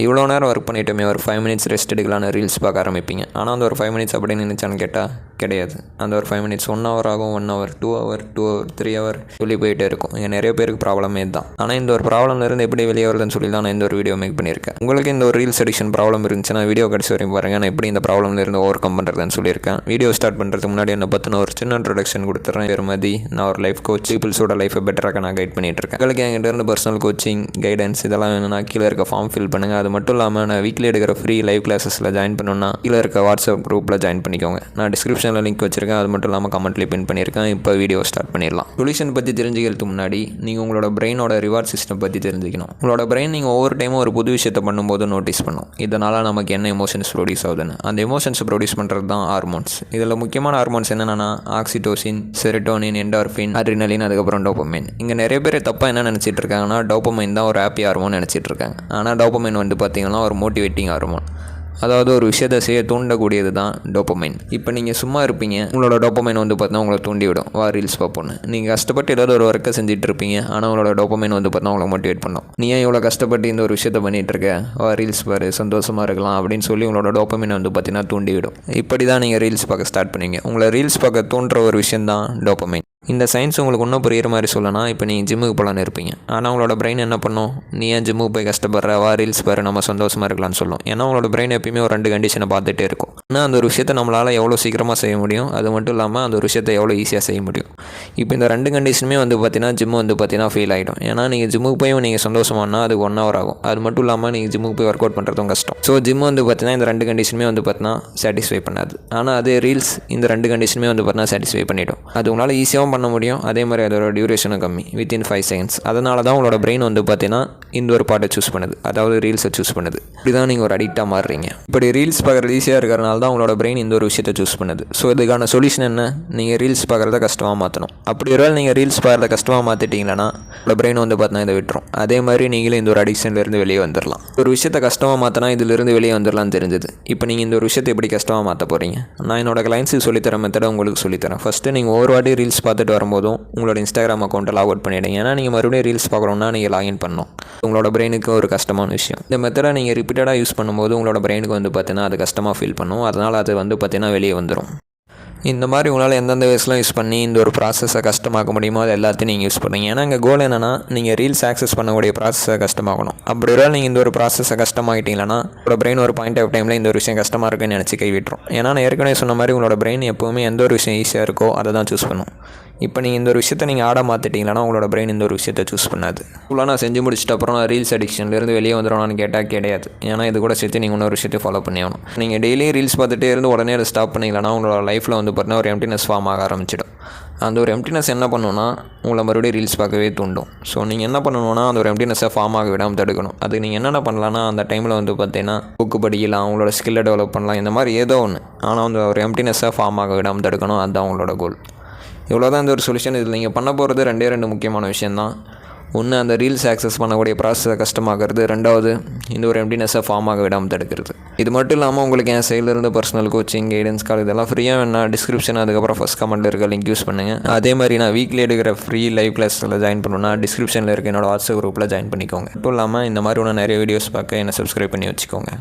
இவ்வளோ நேரம் ஒர்க் பண்ணிட்டோமே ஒரு 5 மினிட்ஸ் ரெஸ்ட் எடுக்கலான்னு ரீல்ஸ் பார்க்க ஆரம்பிப்பீங்க. ஆனால் அந்த ஒரு 5 மினிட்ஸ் அப்படின்னு நினச்சான்னு கேட்டால் கிடையாது. அந்த ஒரு 5 மினிட்ஸ் 1 ஹவர் ஆகும், 1 ஹவர் 2 ஹவர் 2 ஹவர் 3 ஹவர் சொல்லி போயிட்டே இருக்கும். இங்கே நிறைய பேருக்கு ப்ராப்ளமே தான். ஆனால் இந்த ஒரு ப்ராப்ளம்லேருந்து எப்படி வெளியே வருதுன்னு சொல்லி தான் நான் இந்த ஒரு வீடியோ மேக் பண்ணியிருக்கேன். உங்களுக்கு இந்த ஒரு ரீல்ஸ் அடிக்ஷன் ப்ராப்ளம் இருந்துச்சுன்னா வீடியோ கடைசி வரைக்கும் பாருங்கள். நான் எப்படி இந்த ப்ராப்ளம்லேருந்து ஓவர் கம் பண்ணுறதுன்னு சொல்லியிருக்கேன். வீடியோ ஸ்டார்ட் பண்ணுறதுக்கு முன்னாடி என்னை பற்றின ஒரு சின்ன இன்ட்ரடக்ஷன் கொடுத்துட்றேன். பேர் மதி. நான் ஒரு லைஃப் கோச். பீப்புள்ஸோட லைஃபை பெட்டராக நான் கைட் பண்ணிட்டு இருக்கேன். உங்களுக்கு என்கிட்ட இருந்து பர்சனல் கோச்சிங் கைடன்ஸ் இதெல்லாம் வேணும்னா கீழே இருக்க ஃபார்ம் ஃபில் பண்ணுங்கள். அது மட்டும் இல்லாமல் நான் வீக்லி எடுக்கிற ஃப்ரீ லைவ் கிளாஸஸில் ஜாயின் பண்ணணும்னா கீழே இருக்க வாட்ஸ்அப் குரூப்பில் ஜாயின் பண்ணிக்கோங்க. நான் டிஸ்கிரிப்ஷனில் லிங்க் வச்சிருக்கேன். அது மட்டும் இல்லாமல் கமெண்ட்லேயே பின் பண்ணியிருக்கேன். இப்போ வீடியோ ஸ்டார்ட் பண்ணிடலாம். சொல்யூஷன் பற்றி தெரிஞ்சுக்கிறதுக்கு முன்னாடி நீங்கள் உங்களோட பிரெயினோட ரிவார்ட் சிஸ்டம் பற்றி தெரிஞ்சுக்கணும். உங்களோட பிரெயின் நீங்கள் ஒவ்வொரு டைமும் ஒரு புது விஷயத்தை பண்ணும்போது நோட்டீஸ் பண்ணும். இதனால் நமக்கு என்ன எமோஷன்ஸ் ப்ரொடியூஸ் ஆகுதுன்னு. அந்த எமோஷன்ஸ் ப்ரொடியூஸ் பண்ணுறது தான் ஹார்மோன்ஸ். இதில் முக்கியமான ஹார்மோன்ஸ் என்னென்னா ஆக்சிடோசின், செரோட்டோனின், என்டார்ஃபின், அட்ரினலின், அதுக்கப்புறம் டோபமைன். இங்கே நிறைய பேர் தப்பாக என்ன நினச்சிட்டு இருக்காங்கன்னா டோபமைன் தான் ஒரு ஹாப்பி ஹார்மோன் நினச்சிட்டு இருக்காங்க. ஆனால் டோபமைன் பார்த்தீங்கன்னா ஒரு மோட்டிவேட்டிங் ஹார்மோன். அதாவது ஒரு விஷயத்தை செய்ய தூண்டக்கூடியது தான் டோபமைன். இப்போ நீங்கள் சும்மா இருப்பீங்க, உங்களோட டோபமைன் பார்த்தீங்கன்னா உங்களை தூண்டிவிடும். ரீல்ஸ் பார்ப்போன்னு நீங்கள் கஷ்டப்பட்டு ஏதாவது ஒரு ஒர்க்கை செஞ்சுட்டு இருப்பீங்க. ஆனால் உங்களோட டோபமைன் பார்த்தீங்கன்னா உங்களை மோட்டிவேட் பண்ணும். நீ ஏன் இவ்வளோ கஷ்டப்பட்டு இந்த ஒரு விஷயத்தை பண்ணிகிட்டு இருக்க, ரீல்ஸ் பாரு, சந்தோஷமாக இருக்கலாம் அப்படின்னு சொல்லி உங்களோட டோபமைன் பார்த்தீங்கன்னா தூண்டிவிடும். இப்படி தான் நீங்கள் ரீல்ஸ் பார்க்க ஸ்டார்ட் பண்ணுவீங்க. உங்களை ரீல்ஸ் பார்க்க தூண்டுற ஒரு விஷயம் தான் டோபமைன். இந்த சயின்ஸ் உங்களுக்கு இன்னும் புரிகிற மாதிரி சொல்லலாம். இப்போ நீங்கள் ஜிம்முக்கு போகலான்னு இருப்பீங்க. ஆனால் உங்களோட பிரெயின் என்ன பண்ணும், நீ ஏன் ஜிம்முக்கு போய் கஷ்டப்படுற, ரீல்ஸ் பாரு, நம்ம சந்தோஷமாக இருக்கலாம்னு சொல்லும். ஏன்னா உங்களோட பிரெயின் எப்பயுமே ஒரு 2 கண்டிஷனை பார்த்துட்டே இருக்கும். ஆனால் அந்த ஒரு விஷயத்தை நம்மளால் எவ்வளோ சீக்கிரமாக செய்ய முடியும், அது மட்டும் இல்லாமல் அந்த ஒரு விஷயத்தை எவ்வளோ ஈஸியாக செய்ய முடியும். இப்போ இந்த 2 கண்டிஷனுமே பார்த்தீங்கன்னா ஜிம்மு பார்த்தீங்கன்னா ஃபெயில் ஆகிடும். ஏன்னா நீங்கள் ஜிம்முக்கு போய் நீங்கள் சந்தோஷமானா அதுக்கு 1 ஹவர் ஆகும். அது மட்டும் இல்லாமல் நீங்கள் ஜிம்முக்கு போய் ஒர்க் அவுட் பண்ணுறதும் கஷ்டம். ஸோ ஜிம்மு பார்த்தீங்கன்னா இந்த 2 கண்டிஷனுமே பார்த்தீங்கன்னா சாட்டிஸ்ஃபை பண்ணாது. ஆனால் அதே ரீல்ஸ் இந்த 2 கண்டிஷனுமே பார்த்தீங்கன்னா சாட்டிஸ்ஃபை பண்ணிவிடும். அது உங்களால் ஈஸியாகவும் பண்ண முடியும். அதே மாதிரி அதோட டியூரேஷனும் கம்மி, வித்தின் 5 செகண்ட்ஸ். அதனால தான் உங்களோட பிரெயின் பார்த்தீங்கன்னா இந்த ஒரு பாட்டை சூஸ் பண்ணுது, அதாவது ரீல்ஸை சூஸ் பண்ணுது. இப்படி தான் நீங்கள் ஒரு அடிக்டாக மாறுறீங்க. இப்படி ரீல்ஸ் பார்க்குறது ஈஸியாக இருக்கிறனால தான் உங்களோட பிரெயின் இந்த ஒரு விஷயத்தை சூஸ் பண்ணுது. ஸோ இதுக்கான சொல்யூஷன் என்ன, நீங்கள் ரீல்ஸ் பார்க்குறத கஷ்டமாக மாற்றணும். அப்படி ஒரு வேளை நீங்கள் ரீல்ஸ் பார்க்குறத கஷ்டமாக மாற்றிட்டீங்கன்னா உங்களோட பிரெயின் பார்த்தீங்கன்னா இதை விட்டுரும். அதே மாதிரி நீங்களும் இந்த ஒரு அடிக்ஷன்லேருந்து வெளியே வந்துடலாம். ஒரு விஷயத்தை கஷ்டமாக மாற்றினா இதிலிருந்து வெளியே வந்துடலாம்னு தெரிஞ்சது. இப்போ நீங்கள் இந்த ஒரு விஷயத்தை எப்படி கஷ்டமாக மாற்ற போகிறீங்க, நான் என்னோட கிளைண்ட்ஸுக்கு சொல்லித்தர மெத்தடை உங்களுக்கு சொல்லித்தரேன். ஃபஸ்ட்டு நீங்கள் ஒவ்வொரு வாட்டி ரீல்ஸ் பார்த்துட்டு வரும்போதும் உங்களோட இன்ஸ்டாகிராம் அக்கௌண்ட்டை லாக் அவுட் பண்ணிவிடுங்க. ஏன்னா நீங்கள் மறுபடியும் ரீல்ஸ் பார்க்கணுன்னா நீங்கள் லாகின் பண்ணணும். உங்களோட பிரெயினுக்கு ஒரு கஷ்டமான விஷயம். இந்த மெத்தடை நீங்கள் ரிப்பீட்டடாக யூஸ் பண்ணும்போது உங்களோட பிரெயினுக்கு பார்த்தீங்கன்னா அது கஷ்டமாக ஃபீல் பண்ணும். அதனால் அது பார்த்தீங்கன்னா வெளியே வந்துடும். இந்த மாதிரி உங்களால் எந்தெந்த வேஸ்லாம் யூஸ் பண்ணி இந்த ஒரு ப்ராசஸை கஷ்டமாக்க முடியுமோ அது எல்லாத்தையும் நீங்கள் யூஸ் பண்ணுங்க. ஏன்னா எங்கள் கோல் என்னென்னா நீங்கள் ரீல்ஸ் ஆக்சஸ் பண்ணக்கூடிய ப்ராசஸை கஷ்டமாகணும். அப்படி ஒரு நீங்கள் இந்த ஒரு ப்ராசஸை கஷ்டமாகிட்டீங்கன்னா உங்களோட பிரெயின் ஒரு பாயிண்ட் ஆஃப் டைமில் இந்த ஒரு விஷயம் கஷ்டமாக இருக்குன்னு நினச்சி கைவிட்டுரும். ஏன்னா நான் ஏற்கனவே சொன்ன மாதிரி உங்களோட பிரெயின் எப்போவுமே எந்த ஒரு விஷயம் ஈஸியாக இருக்கோ அதை தான் சூஸ் பண்ணும். இப்போ நீங்கள் இந்த ஒரு விஷயத்தை நீங்கள் ஆட மாற்றிட்டீங்கன்னா உங்களோட பிரெயின் இந்த ஒரு விஷயத்தை சூஸ் பண்ணாது. ஃபுல்லாக நான் செஞ்சு முடிச்சிட்ட அப்புறம் நான் ரீல்ஸ் அடிக்ஷன்லேருந்து வெளியே வந்துடும்னு கேட்டால் கிடையாது. ஏன்னா இது கூட சேர்த்து நீங்கள் இன்னொரு விஷயத்தை ஃபாலோ பண்ணி ஆகணும். நீங்கள் டெய்லி ரீல்ஸ் பார்த்துட்டே இருந்து உடனே அதை ஸ்டாப் பண்ணிங்களா உங்களோட லைஃப்பில் பார்த்தீங்கன்னா ஒரு எம்டினஸ் ஃபார்ம் ஆக ஆரம்பிச்சிடும். அந்த ஒரு எம்டினஸ் என்ன பண்ணுன்னா உங்களை மறுபடியும் ரீல்ஸ் பார்க்கவே தூண்டும். ஸோ நீங்கள் என்ன பண்ணணும்னா அந்த ஒரு எம்டினஸை ஃபார்ம் ஆக விடாமல் தடுக்கணும். அது நீங்கள் என்னென்ன பண்ணலான்னா அந்த டைமில் பார்த்தீங்கன்னா புக்கு படிக்கலாம், உங்களோட ஸ்கில்லை டெவலப் பண்ணலாம், இந்த மாதிரி ஏதோ ஒன்று. ஆனால் அந்த ஒரு எம்டினஸை ஃபார்ம் ஆக விடாமல் தடுக்கணும். அதுதான் உங்களோட கோல். இவ்வளோ தான் இந்த ஒரு சொல்யூஷன். இதில் நீங்கள் பண்ண போகிறது 2 முக்கியமான விஷயந்தான். ஒன்று, அந்த ரீல்ஸ் ஆக்சஸ் பண்ணக்கூடிய ப்ராசஸை கஷ்டமாகிறது. 2வது, இந்த ஒரு எம்டினஸை ஃபார்ம் ஆக விடாமல் தடுக்கிறது. இது மட்டும் இல்லாமல் உங்களுக்கு என் சைட்லேருந்து பர்சனல் கோச்சிங், கைடன்ஸ் கால் இதெல்லாம் ஃப்ரீயாக வேணால் டிஸ்கிரிப்ஷன் அதுக்கப்புறம் ஃபஸ்ட் கமெண்ட்டில் இருக்க லிங்க் யூஸ் பண்ணுங்கள். அதே மாதிரி நான் வீக்லி எடுக்கிற ஃப்ரீ லைவ் கிளாஸில் ஜாயின் பண்ணணும்னா டிஸ்கிரிப்ஷனில் இருக்க என்னோட வாட்ஸ்அப் குரூப்பில் ஜாயின் பண்ணிக்கோங்க. மட்டும் இல்லாமல் இந்த மாதிரி ஒன்று நிறைய வீடியோஸ் பார்க்க என்னை சப்ஸ்கிரைப் பண்ணி வச்சுக்கோங்க.